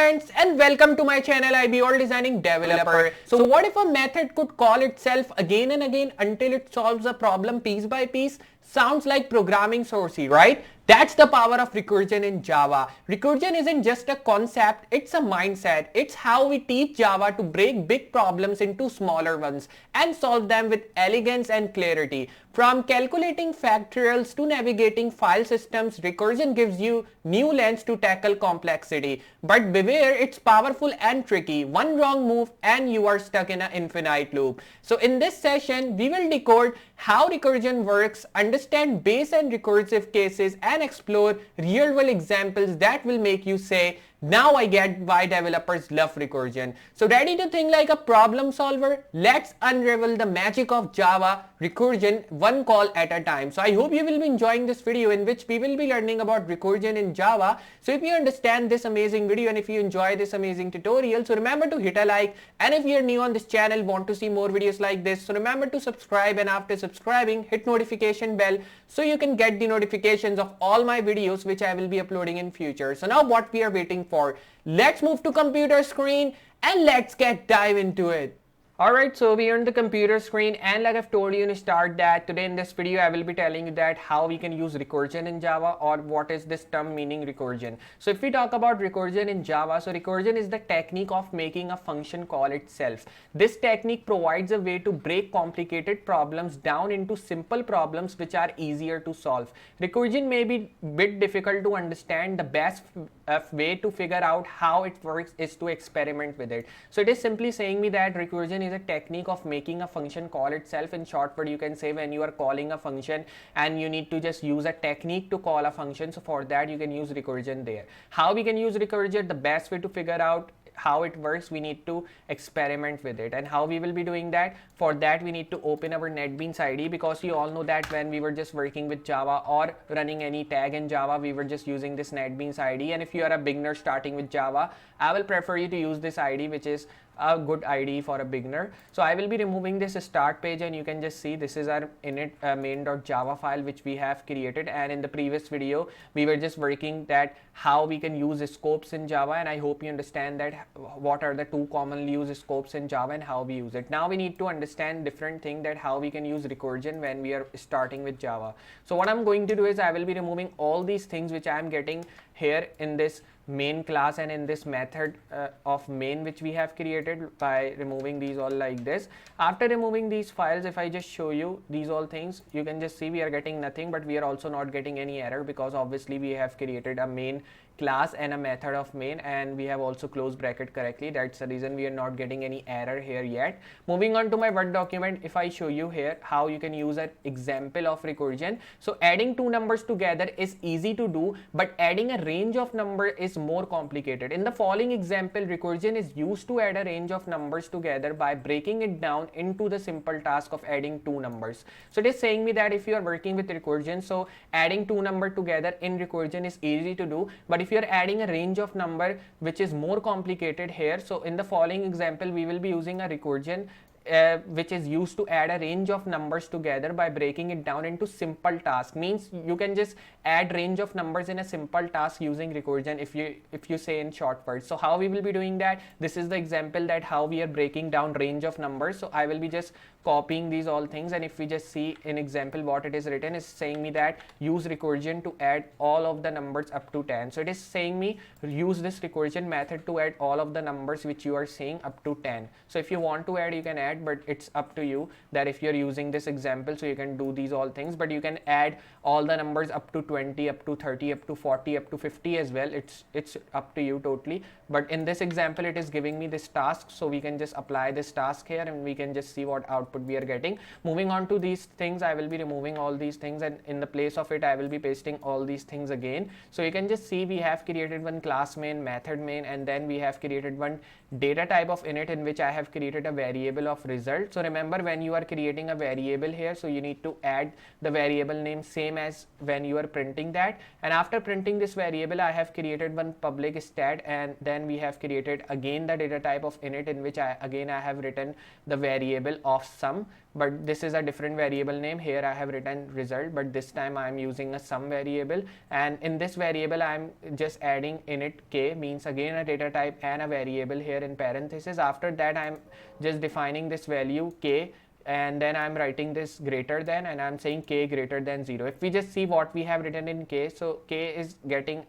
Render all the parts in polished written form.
friends, and welcome to my channel Iballdesigningdeveloper. So what if a method could call itself again and again until it solves a problem piece by piece? Sounds like programming sourcey, right? That's the power of recursion in Java. Recursion isn't just a concept, it's a mindset. It's how we teach Java to break big problems into smaller ones and solve them with elegance and clarity. From calculating factorials to navigating file systems, recursion gives you new lens to tackle complexity. But beware, it's powerful and tricky. One wrong move and you are stuck in an infinite loop. So in this session, we will decode how recursion works, understand base and recursive cases, and explore real-world examples that will make you say, now I get why developers love recursion. So ready to think like a problem solver? Let's unravel the magic of Java recursion one call at a time. So I hope you will be enjoying this video in which we will be learning about recursion in Java. So if you understand this amazing video and if you enjoy this amazing tutorial, so remember to hit a like, and if you're new on this channel, want to see more videos like this, so remember to subscribe, and after subscribing, hit notification bell so you can get the notifications of all my videos which I will be uploading in future. So now what we are waiting for, let's move to computer screen and let's dive into it. Alright, so we are on the computer screen, and like I've told you in the start that today in this video I will be telling you that how we can use recursion in Java, or what is this term meaning recursion. So if we talk about recursion in Java, so recursion is the technique of making a function call itself. This technique provides a way to break complicated problems down into simple problems which are easier to solve. Recursion may be a bit difficult to understand. The best way to figure out how it works is to experiment with it. So it is simply saying me that recursion is a technique of making a function call itself. In short word, you can say when you are calling a function and you need to just use a technique to call a function, so for that you can use recursion there. How we can use recursion? The best way to figure out how it works, we need to experiment with it. And how we will be doing that? For that we need to open our NetBeans IDE, because you all know that when we were just working with Java or running any tag in Java, we were just using this NetBeans IDE. And if you are a beginner starting with Java, I will prefer you to use this IDE, which is a good IDE for a beginner. So I will be removing this start page, and you can just see this is our init main.java file which we have created. And in the previous video we were just working that how we can use scopes in Java, and I hope you understand that what are the two commonly used scopes in Java and how we use it. Now we need to understand different thing, that how we can use recursion when we are starting with Java. So what I'm going to do is I will be removing all these things which I am getting here in this main class and in this method of main which we have created, by removing these all like this. After removing these files, if I just show you these all things, you can just see we are getting nothing, but we are also not getting any error, because obviously we have created a main class and a method of main, and we have also closed bracket correctly. That's the reason we are not getting any error here yet. Moving on to my Word document, if I show you here how you can use an example of recursion. So adding two numbers together is easy to do, but adding a range of number is more complicated. In the following example, recursion is used to add a range of numbers together by breaking it down into the simple task of adding two numbers. So it is saying me that if you are working with recursion, so adding two numbers together in recursion is easy to do, but if you are adding a range of number which is more complicated here, so in the following example we will be using a recursion which is used to add a range of numbers together by breaking it down into simple tasks. Means you can just add range of numbers in a simple task using recursion, if you say in short words. So how we will be doing that? This is the example that how we are breaking down range of numbers. So I will be just copying these all things, and if we just see in example what it is written, is saying me that use recursion to add all of the numbers up to 10. So it is saying me use this recursion method to add all of the numbers which you are seeing up to 10. So if you want to add, you can add, but it's up to you that if you're using this example, so you can do these all things, but you can add all the numbers up to 20, up to 30, up to 40, up to 50 as well. It's up to you totally. But in this example it is giving me this task, so we can just apply this task here and we can just see what output we are getting. Moving on to these things, I will be removing all these things, and in the place of it I will be pasting all these things again. So you can just see we have created one class main, method main, and then we have created one data type of init in which I have created a variable of result. So remember, when you are creating a variable here, so you need to add the variable name same as when you are printing that. And after printing this variable, I have created one public stat, and then we have created again the data type of init in which I have written the variable of sum. but this is a different variable name. Here I have written result, but this time I am using a sum variable, and in this variable I am just adding init k, means again a data type and a variable here in parenthesis. After that I am just defining this value k, and then I'm writing this greater than, and I'm saying k greater than 0. If we just see what we have written in k, so k is getting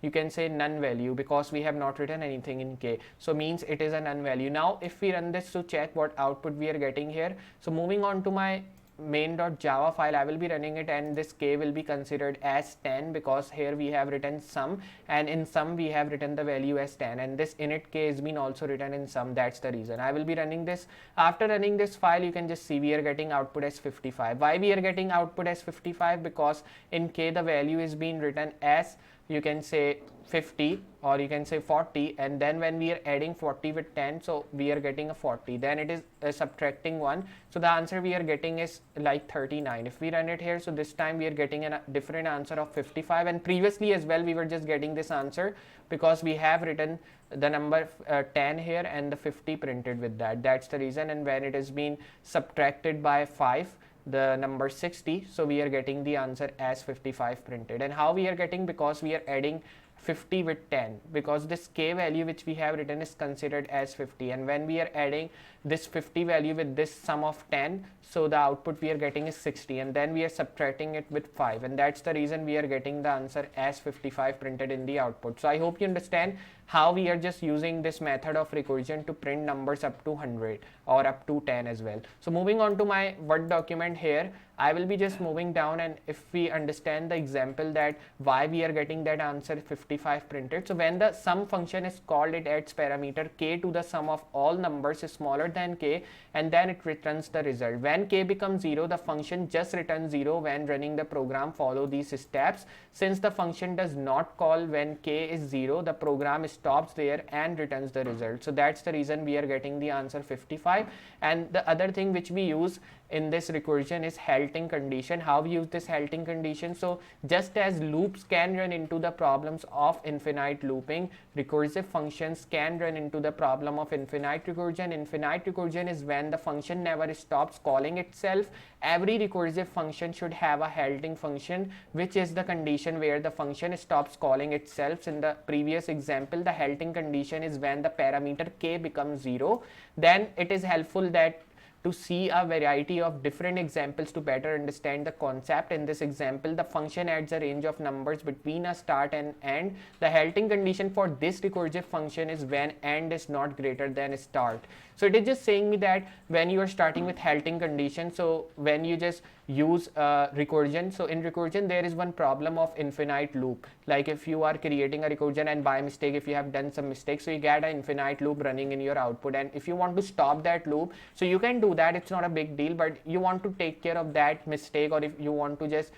you can say none value, because we have not written anything in k, so means it is a none value. Now if we run this to check what output we are getting here, so moving on to my main.java file, I will be running it, and this k will be considered as 10, because here we have written sum, and in sum we have written the value as 10, and this init k has been also written in sum. That's the reason I will be running this. After running this file, you can just see we are getting output as 55. Why we are getting output as 55? Because in k the value is being written as, you can say, 50, or you can say 40, and then when we are adding 40 with 10, so we are getting a 40, then it is subtracting 1, so the answer we are getting is like 39. If we run it here, so this time we are getting a different answer of 55, and previously as well we were just getting this answer because we have written the number 10 here and the 50 printed with that. That's the reason. And when it is being subtracted by 5, the number 60, so we are getting the answer as 55 printed. And how we are getting? Because we are adding 50 with 10, because this k value which we have written is considered as 50, and when we are adding this 50 value with this sum of 10, so the output we are getting is 60, and then we are subtracting it with 5, and that's the reason we are getting the answer as 55 printed in the output. So I hope you understand how we are just using this method of recursion to print numbers up to 100 or up to 10 as well. So moving on to my Word document here, I will be just moving down, and if we understand the example that why we are getting that answer 55 printed. So when the sum function is called, it adds parameter k to the sum of all numbers is smaller than k, and then it returns the result. When k becomes 0, the function just returns 0 when running the program. Follow these steps. Since the function does not call when k is 0, the program stops there and returns the result. So that's the reason we are getting the answer 55. And the other thing which we use in this recursion is halting condition. How we use this halting condition? So just as loops can run into the problems of infinite looping, recursive functions can run into the problem of infinite recursion. Infinite recursion is when the function never stops calling itself. Every recursive function should have a halting function, which is the condition where the function stops calling itself. In the previous example, the halting condition is when the parameter k becomes 0. Then it is helpful that to see a variety of different examples to better understand the concept. In this example, the function adds a range of numbers between a start and end. The halting condition for this recursive function is when end is not greater than start. So it is just saying me that when you are starting with halting condition, so when you just use recursion, so in recursion there is one problem of infinite loop. Like if you are creating a recursion and by mistake if you have done some mistakes, so you get an infinite loop running in your output, and if you want to stop that loop, so you can do that. It's not a big deal, but you want to take care of that mistake, or if you want to just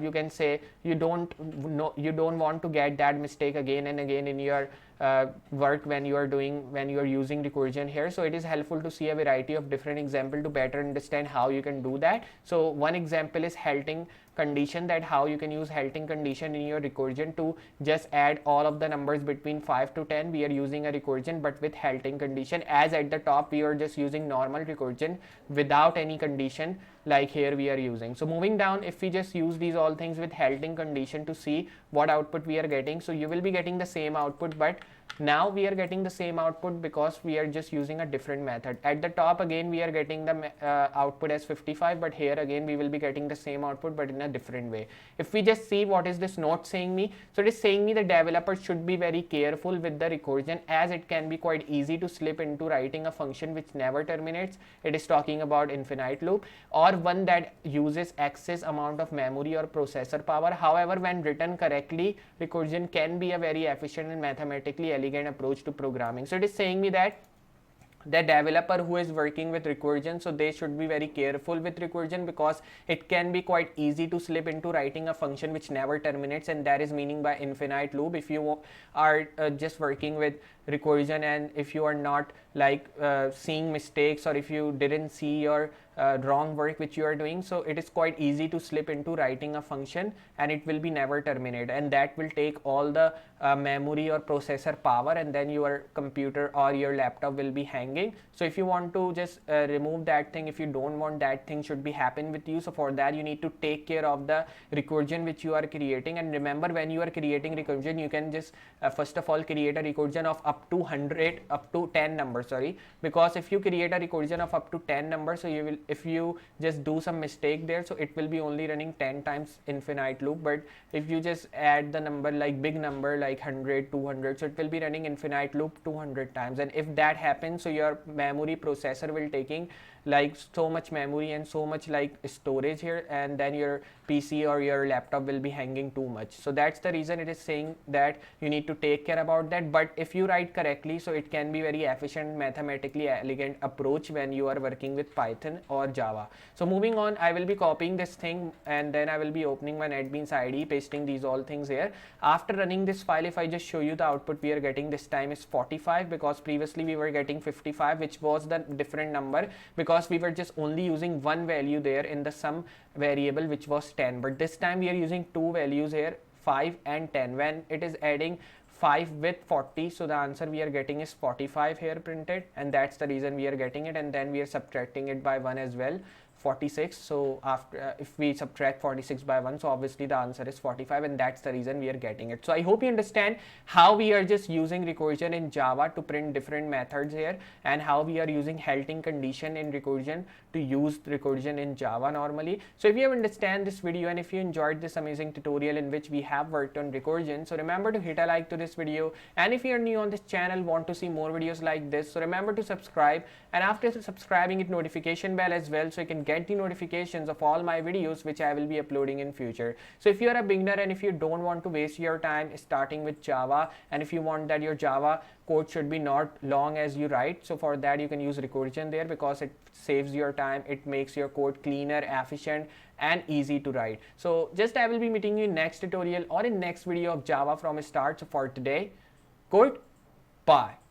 you can say you don't want to get that mistake again and again in your work when you are using recursion here. So it is helpful to see a variety of different examples to better understand how you can do that. So one example is halting condition, that how you can use halting condition in your recursion to just add all of the numbers between 5 to 10. We are using a recursion but with halting condition, as at the top we are just using normal recursion without any condition like here we are using. So moving down, if we just use these all things with halting condition to see what output we are getting, so you will be getting the same output, but now we are getting the same output because we are just using a different method. At the top again we are getting the output as 55, but here again we will be getting the same output but in a different way. If we just see what is this note saying me, so it is saying me the developer should be very careful with the recursion, as it can be quite easy to slip into writing a function which never terminates. It is talking about infinite loop, or one that uses excess amount of memory or processor power. However, when written correctly, recursion can be a very efficient and mathematically elegant approach to programming. So it is saying me that the developer who is working with recursion, so they should be very careful with recursion, because it can be quite easy to slip into writing a function which never terminates, and that is meaning by infinite loop. If you are just working with recursion and if you are not like seeing mistakes, or if you didn't see your wrong work which you are doing. So it is quite easy to slip into writing a function and it will be never terminated, and that will take all the memory or processor power, and then your computer or your laptop will be hanging. So if you want to just remove that thing, if you don't want that thing should be happen with you, so for that you need to take care of the recursion which you are creating. And remember, when you are creating recursion, you can just first of all create a recursion of up to 10 numbers, sorry, because if you create a recursion of up to 10 numbers, so you will, if you just do some mistake there, so it will be only running 10 times infinite loop. But if you just add the number like big number like 100, 200, so it will be running infinite loop 200 times. And if that happens, so your memory processor will taking like so much memory and so much like storage here, and then your PC or your laptop will be hanging too much. So that's the reason it is saying that you need to take care about that. But if you write correctly, so it can be very efficient, mathematically elegant approach when you are working with Python or Java. So moving on, I will be copying this thing and then I will be opening my NetBeans IDE, pasting these all things here. After running this file, if I just show you the output we are getting this time is 45, because previously we were getting 55, which was the different number because we were just only using one value there in the sum variable, which was 10. But this time we are using two values here, 5 and 10. When it is adding 5 with 40, so the answer we are getting is 45 here printed, and that's the reason we are getting it. And then we are subtracting it by 1 as well, 46. So after if we subtract 46 by 1, so obviously the answer is 45, and that's the reason we are getting it. So I hope you understand how we are just using recursion in Java to print different methods here, and how we are using halting condition in recursion to use recursion in Java normally. So if you understand this video and if you enjoyed this amazing tutorial in which we have worked on recursion, so remember to hit a like to this video. And if you are new on this channel, want to see more videos like this, so remember to subscribe, and after subscribing, hit notification bell as well, so you can get the notifications of all my videos which I will be uploading in future. So if you are a beginner and if you don't want to waste your time starting with Java, and if you want that your Java code should be not long as you write, so for that you can use recursion there, because it saves your time, it makes your code cleaner, efficient and easy to write. So just I will be meeting you in next tutorial or in next video of Java from start. So for today, goodbye.